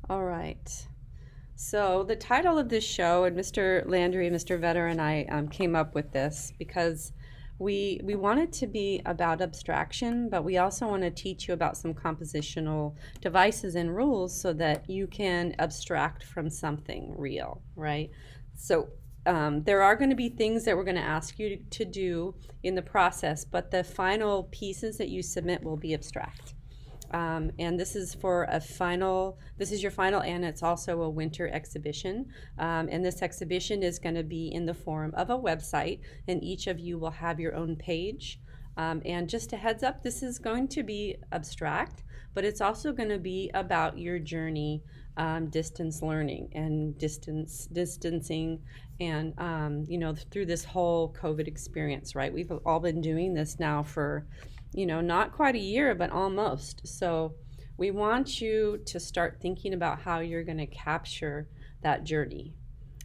All right. So the title of this show, and Mr. Landry, Mr. Vetter, and I came up with this because we want it to be about abstraction, but we also want to teach you about some compositional devices and rules so that you can abstract from something real, right? So there are going to be things that we're going to ask you to do in the process, but the final pieces that you submit will be abstract. And this is for a final, this is your final, and it's also a winter exhibition. And this exhibition is going to be in the form of a website, and each of you will have your own page. And just a heads up, this is going to be abstract, but it's also going to be about your journey, distance learning and distancing, and through this whole COVID experience, right? We've all been doing this now for not quite a year, but almost. So we want you to start thinking about how you're going to capture that journey.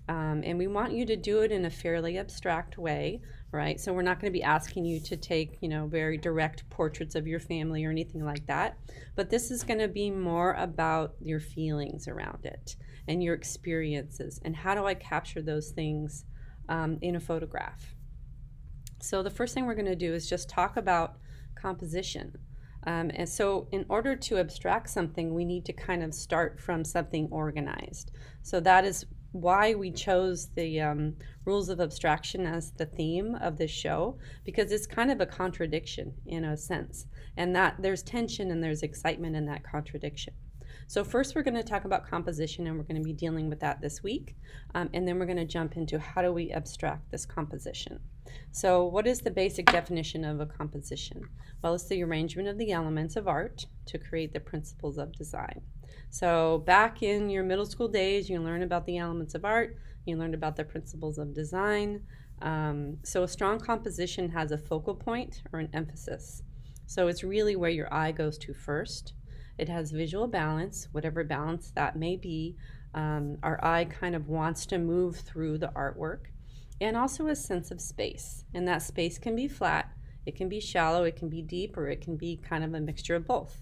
And we want you to do it in a fairly abstract way, right? So we're not going to be asking you to take, very direct portraits of your family or anything like that. But this is going to be more about your feelings around it and your experiences. And how do I capture those things in a photograph? So the first thing we're going to do is just talk about composition. And so in order to abstract something, we need to kind of start from something organized. So that is why we chose the rules of abstraction as the theme of this show, because it's kind of a contradiction in a sense, and that there's tension and there's excitement in that contradiction. So first we're going to talk about composition, and we're going to be dealing with that this week, and then we're going to jump into how do we abstract this composition. So what is the basic definition of a composition? Well, it's the arrangement of the elements of art to create the principles of design. So back in your middle school days, you learn about the elements of art, you learned about the principles of design. So a strong composition has a focal point or an emphasis. So it's really where your eye goes to first. It has visual balance, whatever balance that may be. Our eye kind of wants to move through the artwork, and also a sense of space. And that space can be flat, it can be shallow, it can be deep, or it can be kind of a mixture of both.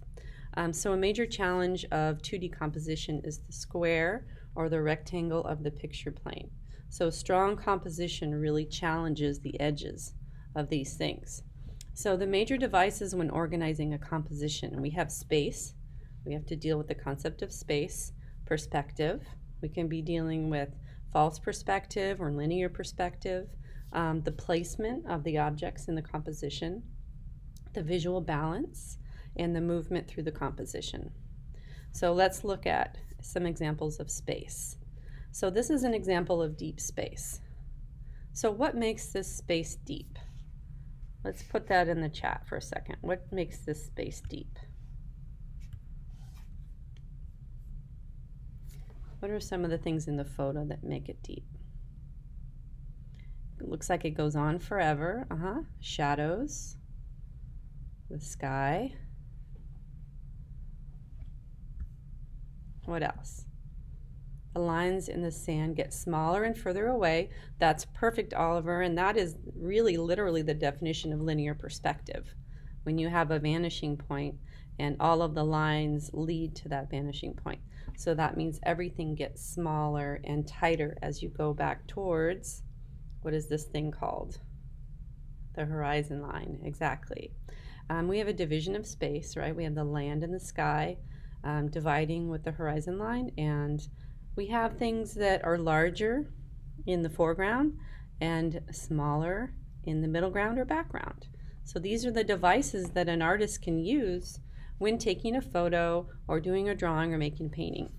So a major challenge of 2D composition is the square or the rectangle of the picture plane. So strong composition really challenges the edges of these things. So the major devices when organizing a composition, we have space. We have to deal with the concept of space. Perspective. We can be dealing with false perspective or linear perspective. The placement of the objects in the composition. The visual balance, and the movement through the composition. So let's look at some examples of space. So this is an example of deep space. So what makes this space deep? Let's put that in the chat for a second. What makes this space deep? What are some of the things in the photo that make it deep? It looks like it goes on forever. Shadows, the sky. What else? The lines in the sand get smaller and further away. That's perfect, Oliver, and that is really literally the definition of linear perspective. When you have a vanishing point and all of the lines lead to that vanishing point. So that means everything gets smaller and tighter as you go back towards, what is this thing called? The horizon line, exactly. We have a division of space, right? We have the land and the sky dividing with the horizon line, and we have things that are larger in the foreground and smaller in the middle ground or background. So these are the devices that an artist can use when taking a photo or doing a drawing or making a painting.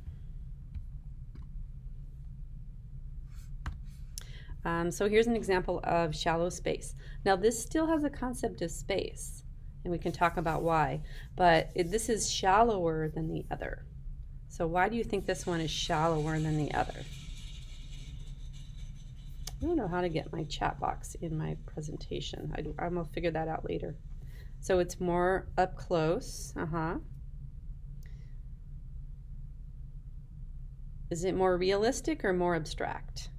So here's an example of shallow space. Now this still has a concept of space, and we can talk about why, but this is shallower than the other. So why do you think this one is shallower than the other? I don't know how to get my chat box in my presentation. I'm gonna figure that out later. So it's more up close. Is it more realistic or more abstract?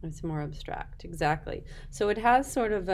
It's more abstract, exactly. So it has sort of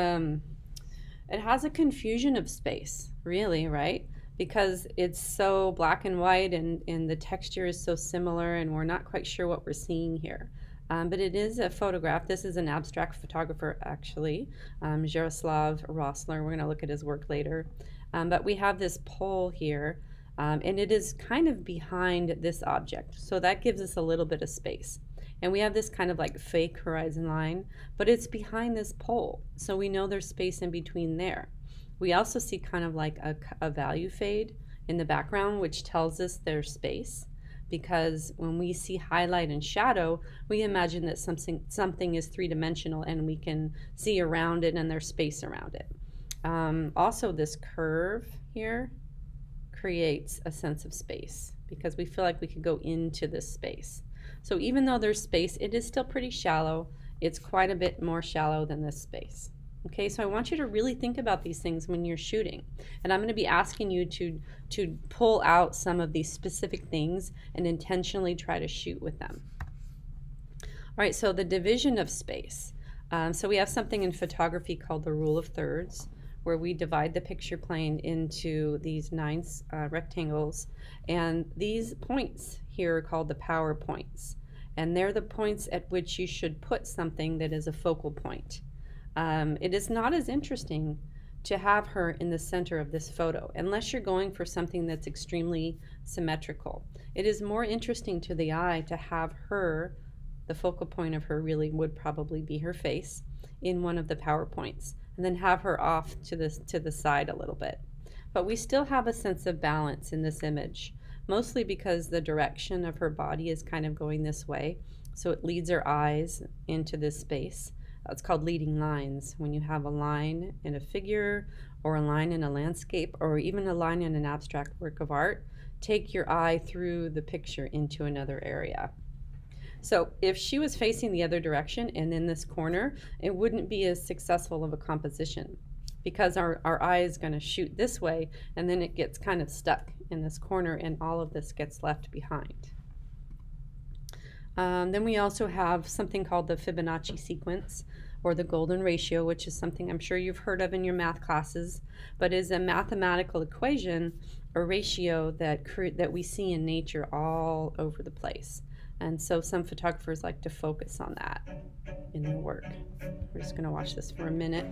It has a confusion of space, really, right? Because it's so black and white and the texture is so similar, and we're not quite sure what we're seeing here. But it is a photograph. This is an abstract photographer, actually, Jaroslav Rossler. We're going to look at his work later. But we have this pole here, and it is kind of behind this object. So that gives us a little bit of space. And we have this kind of like fake horizon line, but it's behind this pole. So we know there's space in between there. We also see kind of like a value fade in the background, which tells us there's space. Because when we see highlight and shadow, we imagine that something is three-dimensional and we can see around it and there's space around it. Also, this curve here creates a sense of space because we feel like we could go into this space. So even though there's space, it is still pretty shallow. It's quite a bit more shallow than this space. Okay, so I want you to really think about these things when you're shooting. And I'm going to be asking you to pull out some of these specific things and intentionally try to shoot with them. All right, so the division of space. So we have something in photography called the rule of thirds, where we divide the picture plane into these 9 rectangles. And these points here are called the power points. And they're the points at which you should put something that is a focal point. It is not as interesting to have her in the center of this photo, unless you're going for something that's extremely symmetrical. It is more interesting to the eye to have her, the focal point of her really would probably be her face, in one of the power points, and then have her off to the side a little bit. But we still have a sense of balance in this image, mostly because the direction of her body is kind of going this way, so it leads her eyes into this space. It's called leading lines. When you have a line in a figure or a line in a landscape or even a line in an abstract work of art, take your eye through the picture into another area. So if she was facing the other direction and in this corner, it wouldn't be as successful of a composition because our eye is going to shoot this way and then it gets kind of stuck in this corner and all of this gets left behind. Then we also have something called the Fibonacci sequence or the golden ratio, which is something I'm sure you've heard of in your math classes, but is a mathematical equation or ratio that we see in nature all over the place. And so some photographers like to focus on that in their work. We're just going to watch this for a minute.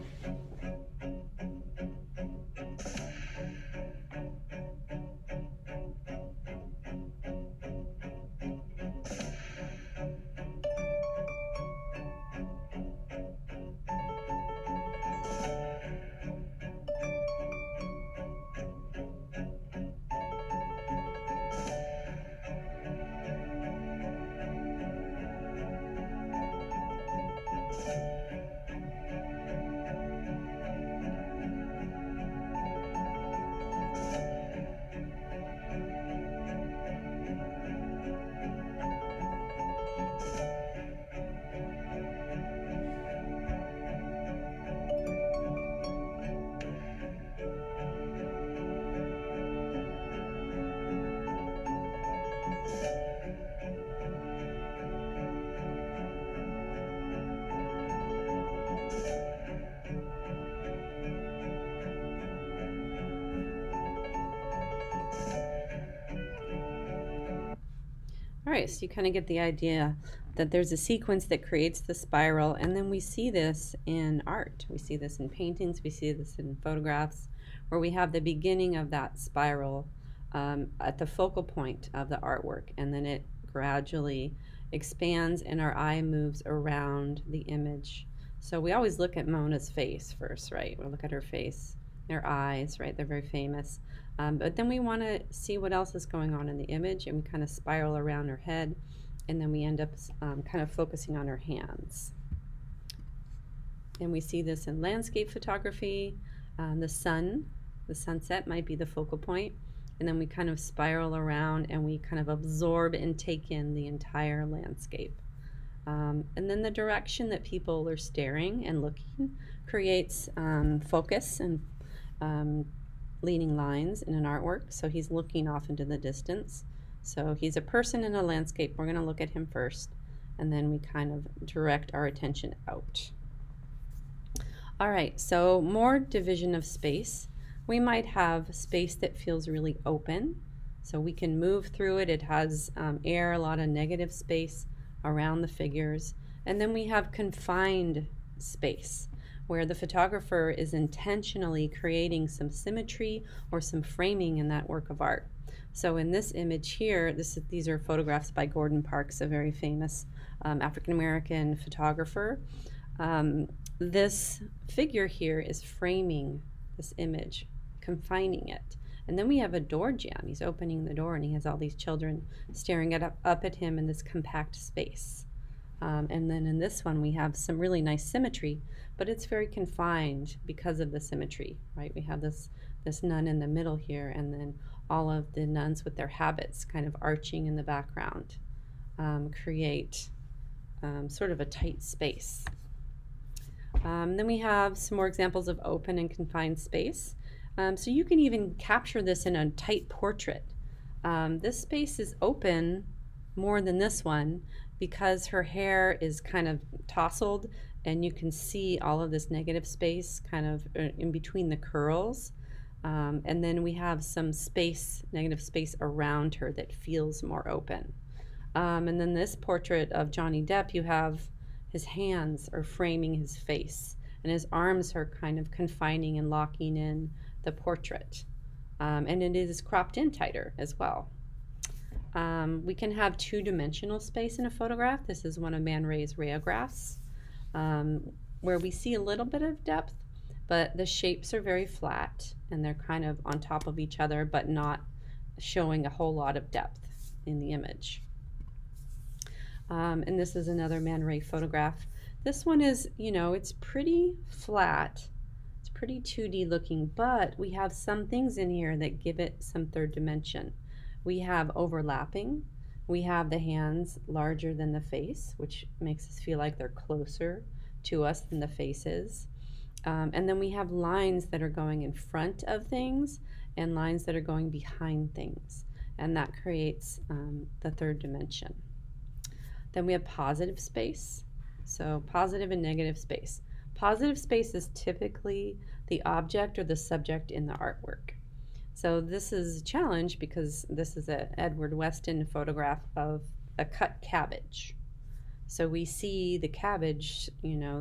All right, so you kind of get the idea that there's a sequence that creates the spiral, and then we see this in art. We see this in paintings, we see this in photographs, where we have the beginning of that spiral at the focal point of the artwork, and then it gradually expands and our eye moves around the image. So we always look at Mona's face first, right? We look at her face, her eyes, right? They're very famous. But then we want to see what else is going on in the image, and we kind of spiral around her head, and then we end up kind of focusing on her hands. And we see this in landscape photography. The sunset might be the focal point, and then we kind of spiral around and we kind of absorb and take in the entire landscape. And then the direction that people are staring and looking creates focus and leading lines in an artwork. So he's looking off into the distance. So he's a person in a landscape. We're going to look at him first, and then we kind of direct our attention out. All right, so more division of space. We might have space that feels really open, so we can move through it. It has air, a lot of negative space around the figures. And then we have confined space, where the photographer is intentionally creating some symmetry or some framing in that work of art. So in this image here, these are photographs by Gordon Parks, a very famous African American photographer. Um, this figure here is framing this image, confining it. And then we have a door jamb. He's opening the door and he has all these children staring up at him in this compact space. And then in this one, we have some really nice symmetry, but it's very confined because of the symmetry, right? We have this nun in the middle here, and then all of the nuns with their habits kind of arching in the background create sort of a tight space. Then we have some more examples of open and confined space. So you can even capture this in a tight portrait. This space is open more than this one because her hair is kind of tousled and you can see all of this negative space kind of in between the curls. And then we have some space, negative space around her that feels more open. And then this portrait of Johnny Depp, you have his hands are framing his face, and his arms are kind of confining and locking in the portrait. And it is cropped in tighter as well. We can have two-dimensional space in a photograph. This is one of Man Ray's rayographs, where we see a little bit of depth, but the shapes are very flat, and they're kind of on top of each other, but not showing a whole lot of depth in the image. And this is another Man Ray photograph. This one is, it's pretty flat. It's pretty 2D looking, but we have some things in here that give it some third dimension. We have overlapping. We have the hands larger than the face, which makes us feel like they're closer to us than the face is. And then we have lines that are going in front of things and lines that are going behind things. And that creates the third dimension. Then we have positive space. So positive and negative space. Positive space is typically the object or the subject in the artwork. So this is a challenge because this is an Edward Weston photograph of a cut cabbage. So we see the cabbage,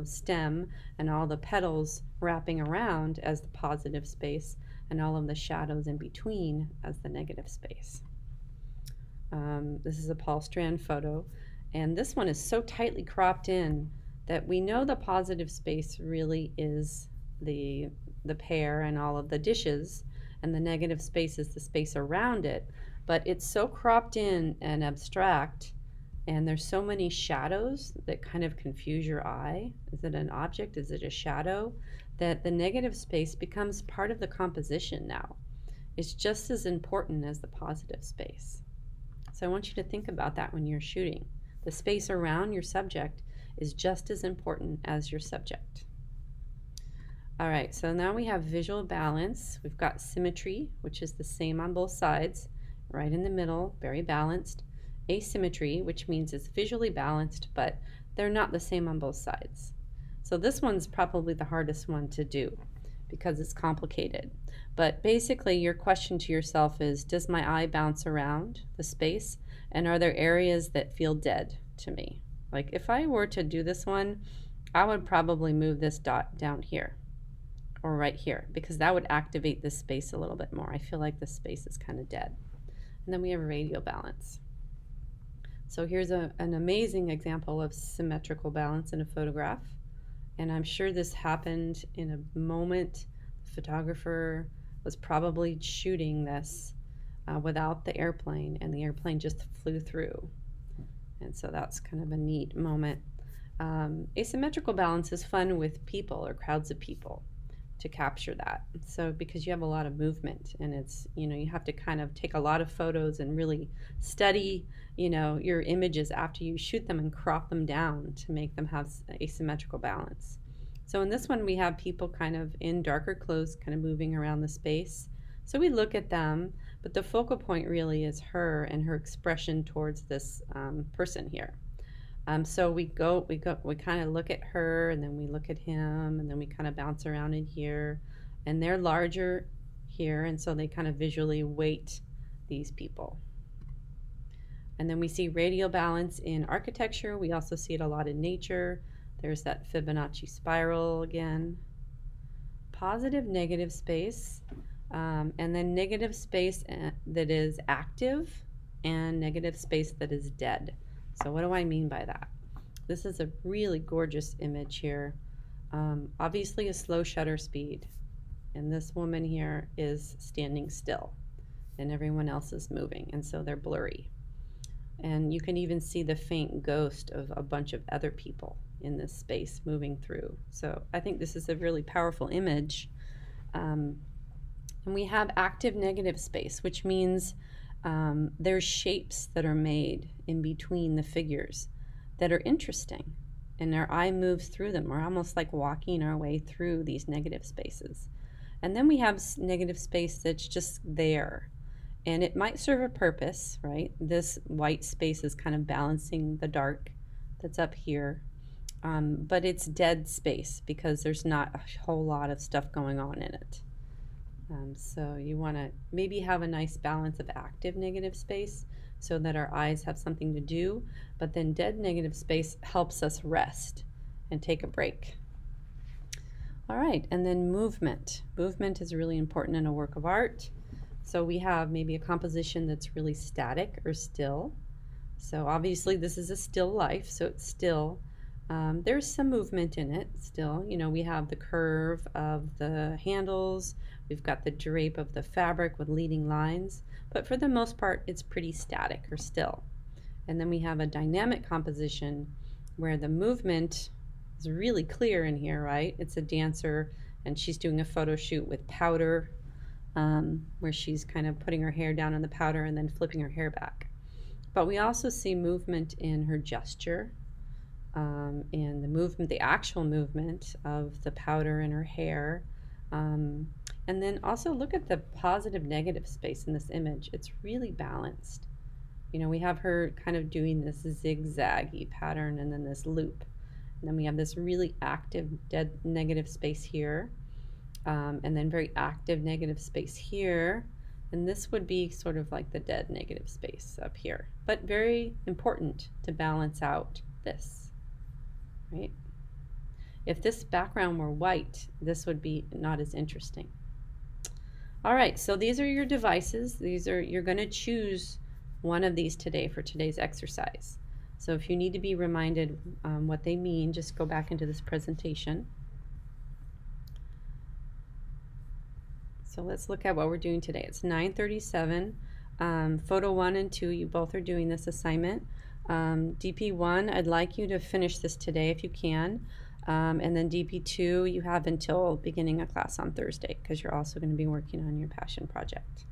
stem and all the petals wrapping around as the positive space and all of the shadows in between as the negative space. This is a Paul Strand photo. And this one is so tightly cropped in that we know the positive space really is the pear and all of the dishes, and the negative space is the space around it. But it's so cropped in and abstract, and there's so many shadows that kind of confuse your eye. Is it an object? Is it a shadow? That the negative space becomes part of the composition now. It's just as important as the positive space. So I want you to think about that when you're shooting. The space around your subject is just as important as your subject. All right, so now we have visual balance. We've got symmetry, which is the same on both sides, right in the middle, very balanced. Asymmetry, which means it's visually balanced, but they're not the same on both sides. So this one's probably the hardest one to do because it's complicated. But basically, your question to yourself is, does my eye bounce around the space? And are there areas that feel dead to me? Like if I were to do this one, I would probably move this dot down here or right here because that would activate this space a little bit more. I feel like this space is kind of dead. And then we have radial balance. So here's an amazing example of symmetrical balance in a photograph. And I'm sure this happened in a moment. The photographer was probably shooting this without the airplane, and the airplane just flew through. And so that's kind of a neat moment. Asymmetrical balance is fun with people or crowds of people to capture that. So because you have a lot of movement and it's, you have to kind of take a lot of photos and really study, your images after you shoot them and crop them down to make them have asymmetrical balance. So in this one, we have people kind of in darker clothes, kind of moving around the space. So we look at them, but the focal point really is her and her expression towards this person here. So we kind of look at her, and then we look at him, and then we kind of bounce around in here, and they're larger here, and so they kind of visually weight these people. And then we see radial balance in architecture. We also see it a lot in nature. There's that Fibonacci spiral again. Positive, negative space, and then negative space that is active and negative space that is dead. So what do I mean by that? This is a really gorgeous image here. Obviously a slow shutter speed, and this woman here is standing still, and everyone else is moving, and so they're blurry. And you can even see the faint ghost of a bunch of other people in this space moving through. So I think this is a really powerful image. And we have active negative space, which means there's shapes that are made in between the figures that are interesting, and our eye moves through them. We're almost like walking our way through these negative spaces. And then we have negative space that's just there, and it might serve a purpose, right? This white space is kind of balancing the dark that's up here, but it's dead space because there's not a whole lot of stuff going on in it. So you want to maybe have a nice balance of active negative space so that our eyes have something to do, but then dead negative space helps us rest and take a break. All right, and then movement. Movement is really important in a work of art. So we have maybe a composition that's really static or still. So obviously this is a still life, so it's still. There's some movement in it still. You know, we have the curve of the handles, we've got the drape of the fabric with leading lines, but for the most part it's pretty static or still. And then we have a dynamic composition where the movement is really clear in here, right? It's a dancer, and she's doing a photo shoot with powder, where she's kind of putting her hair down in the powder and then flipping her hair back. But we also see movement in her gesture, and the movement, the actual movement of the powder in her hair. And then also look at the positive negative space in this image. It's really balanced. You know, we have her kind of doing this zigzaggy pattern and then this loop. And then we have this really active dead negative space here, and then very active negative space here. And this would be sort of like the dead negative space up here, but very important to balance out this, right? If this background were white, this would be not as interesting. All right, so these are your devices. You're going to choose one of these today for today's exercise. So if you need to be reminded what they mean, just go back into this presentation. So let's look at what we're doing today. It's 9:37. Photo 1 and 2, you both are doing this assignment. DP1, I'd like you to finish this today if you can. And then DP2, you have until beginning of class on Thursday because you're also going to be working on your passion project.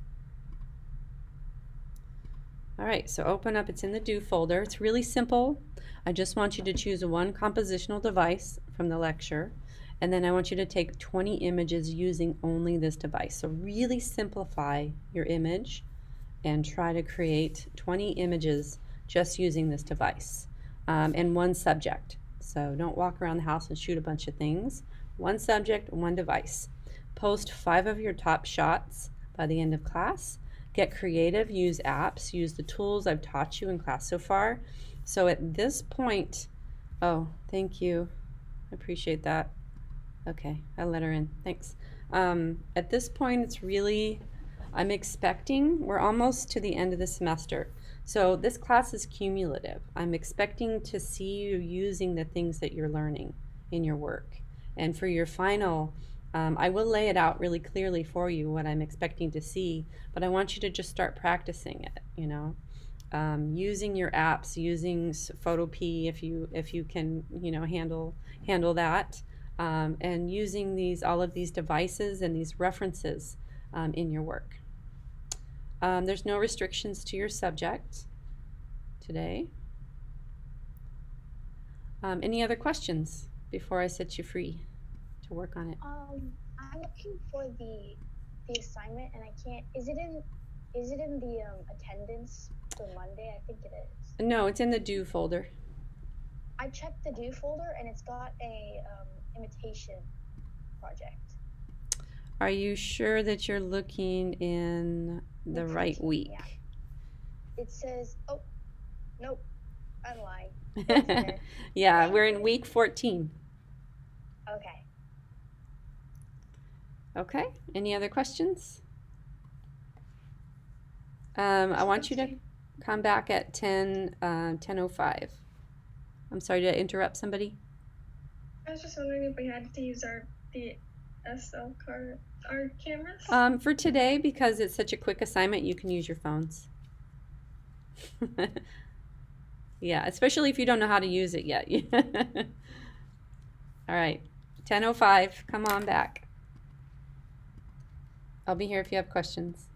All right, so open up, it's in the do folder. It's really simple. I just want you to choose one compositional device from the lecture, and then I want you to take 20 images using only this device. So really simplify your image and try to create 20 images just using this device, and one subject. So don't walk around the house and shoot a bunch of things. One subject, one device. Post 5 of your top shots by the end of class. Get creative, use apps, use the tools I've taught you in class so far. So at this point, oh, thank you. I appreciate that. Okay, I let her in. Thanks. At this point, it's really, I'm expecting, we're almost to the end of the semester. So this class is cumulative. I'm expecting to see you using the things that you're learning in your work. And for your final, I will lay it out really clearly for you what I'm expecting to see, but I want you to just start practicing it, you know. Using your apps, using Photopea if you can, you know, handle that, and using all of these devices and these references in your work. There's no restrictions to your subject today. Any other questions before I set you free to work on it? I'm looking for the assignment, and I can't. Is it in the attendance for Monday? I think it is. No, it's in the do folder. I checked the due folder and it's got a imitation project. Are you sure that you're looking in the Week right 14, week? yeah. It says, oh, nope, I'm lying. It's there. Yeah, we're in week 14. Okay. Okay, any other questions? I want you to come back at 10:05. I'm sorry to interrupt somebody. I was just wondering if we had to use the SL card, our cameras. For today, because it's such a quick assignment, you can use your phones. Yeah, especially if you don't know how to use it yet. All right, 10:05. Come on back. I'll be here if you have questions.